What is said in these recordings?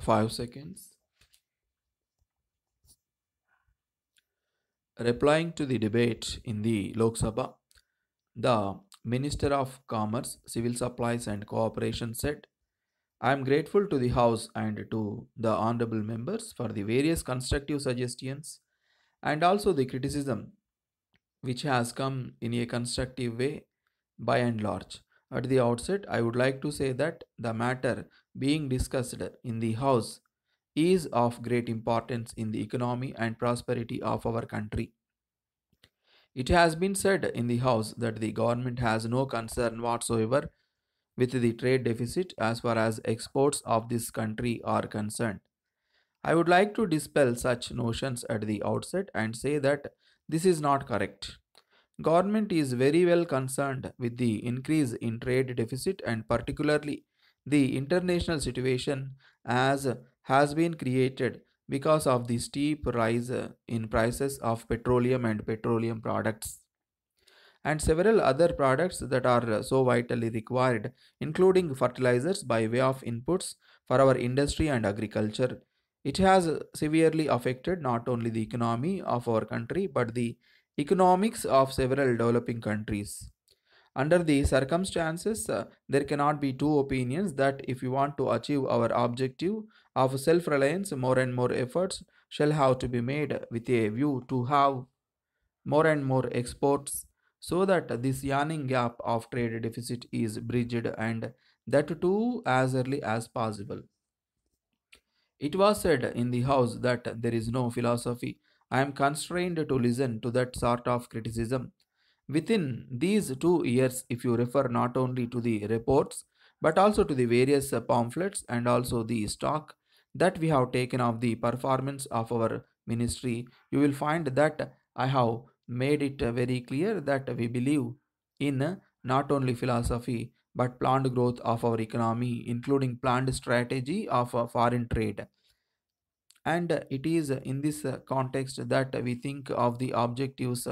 5 seconds. Replying to the debate in the Lok Sabha, the Minister of Commerce, Civil Supplies and Cooperation said, I am grateful to the House and to the honorable members for the various constructive suggestions and also the criticism which has come in a constructive way by and large. At the outset, I would like to say that the matter being discussed in the House is of great importance in the economy and prosperity of our country. It has been said in the House that the government has no concern whatsoever with the trade deficit as far as exports of this country are concerned. I would like to dispel such notions at the outset and say that this is not correct. Government is very well concerned with the increase in trade deficit and particularly the international situation as has been created because of the steep rise in prices of petroleum and petroleum products and several other products that are so vitally required, including fertilizers by way of inputs for our industry and agriculture. It has severely affected not only the economy of our country but the economics of several developing countries. Under the circumstances, there cannot be two opinions that if we want to achieve our objective of self reliance, more and more efforts shall have to be made with a view to have more and more exports so that this yawning gap of trade deficit is bridged and that too as early as possible. It was said in the House that there is no philosophy. I am constrained to listen to that sort of criticism. Within these 2 years, if you refer not only to the reports but also to the various pamphlets and also the stock that we have taken of the performance of our ministry, you will find that I have made it very clear that we believe in not only philosophy but planned growth of our economy, including planned strategy of foreign trade. And it is in this context that we think of the objectives.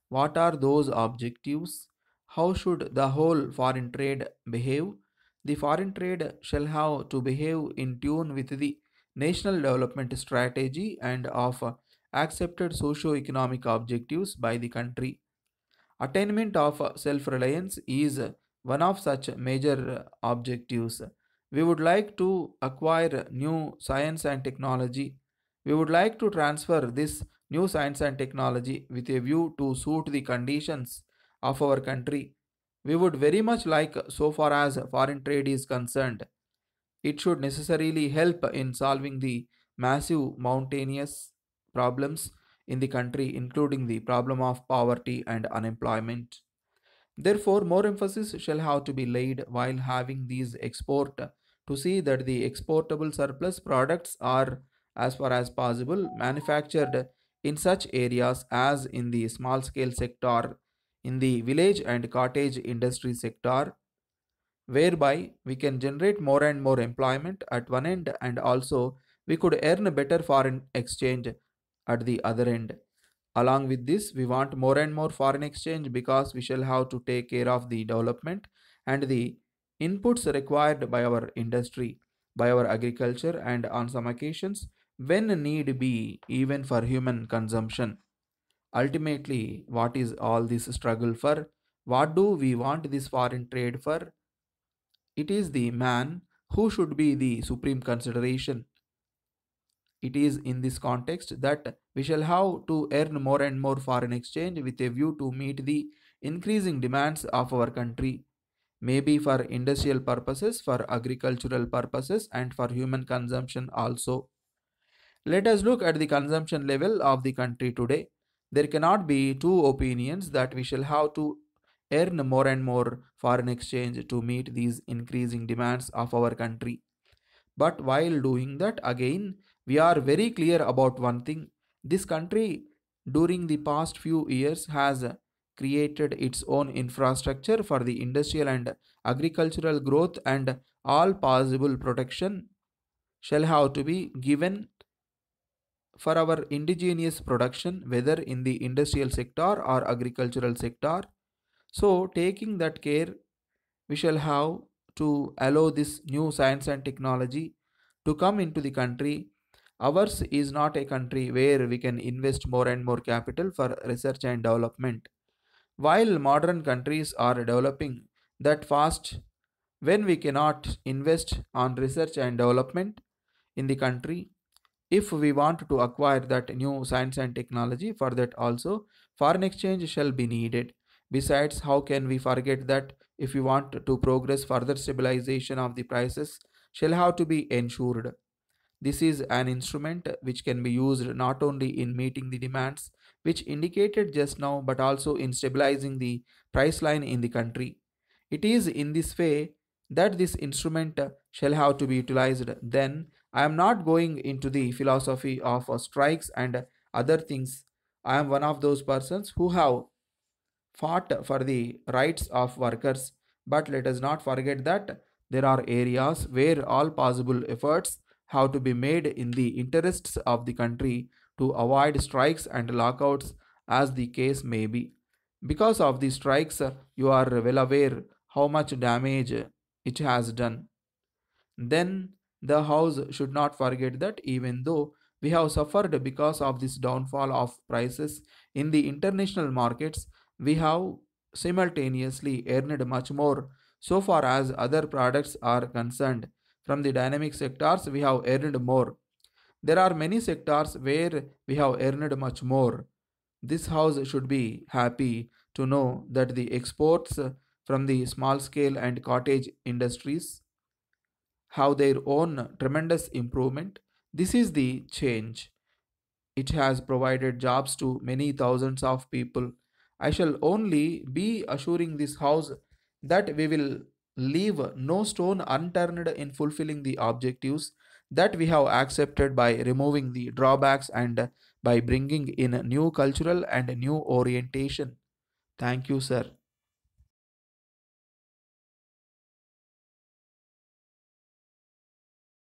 What are those objectives? How should the whole foreign trade behave? The foreign trade shall have to behave in tune with the national development strategy and of accepted socio-economic objectives by the country. Attainment of self reliance is one of such major objectives. We would like to acquire new science and technology. We would like to transfer this new science and technology with a view to suit the conditions of our country. We would very much like, so far as foreign trade is concerned, it should necessarily help in solving the massive mountainous problems in the country, including the problem of poverty and unemployment. Therefore, more emphasis shall have to be laid while having these export to see that the exportable surplus products are, as far as possible, manufactured in such areas as in the small scale sector, in the village and cottage industry sector, whereby we can generate more and more employment at one end and also we could earn better foreign exchange at the other end. Along with this, we want more and more foreign exchange because we shall have to take care of the development and the inputs required by our industry, by our agriculture, and on some occasions, when need be, even for human consumption. Ultimately, what is all this struggle for? What do we want this foreign trade for? It is the man who should be the supreme consideration. It is in this context that we shall have to earn more and more foreign exchange with a view to meet the increasing demands of our country, maybe for industrial purposes, for agricultural purposes, and for human consumption also. Let us look at the consumption level of the country today. There cannot be two opinions that we shall have to earn more and more foreign exchange to meet these increasing demands of our country. But while doing that, again, we are very clear about one thing. This country, during the past few years, has created its own infrastructure for the industrial and agricultural growth, and all possible protection shall have to be given for our indigenous production, whether in the industrial sector or agricultural sector. So, taking that care, we shall have to allow this new science and technology to come into the country. Ours is not a country where we can invest more and more capital for research and development. While modern countries are developing that fast, when we cannot invest on research and development in the country, if we want to acquire that new science and technology, for that also foreign exchange shall be needed. Besides, how can we forget that if we want to progress, further stabilization of the prices shall have to be ensured. This is an instrument which can be used not only in meeting the demands which indicated just now, but also in stabilizing the price line in the country. It is in this way that this instrument shall have to be utilized. Then I am not going into the philosophy of strikes and other things. I am one of those persons who have fought for the rights of workers, but let us not forget that there are areas where all possible efforts have to be made in the interests of the country to avoid strikes and lockouts, as the case may be. Because of the strikes, you are well aware how much damage it has done. Then the house should not forget that even though we have suffered because of this downfall of prices in the international markets, we have simultaneously earned much more so far as other products are concerned. From the dynamic sectors, we have earned more. There are many sectors where we have earned much more. This house should be happy to know that the exports from the small scale and cottage industries have their own tremendous improvement. This is the change. It has provided jobs to many thousands of people. I shall only be assuring this house that we will leave no stone unturned in fulfilling the objectives that we have accepted by removing the drawbacks and by bringing in new cultural and new orientation. Thank you, sir.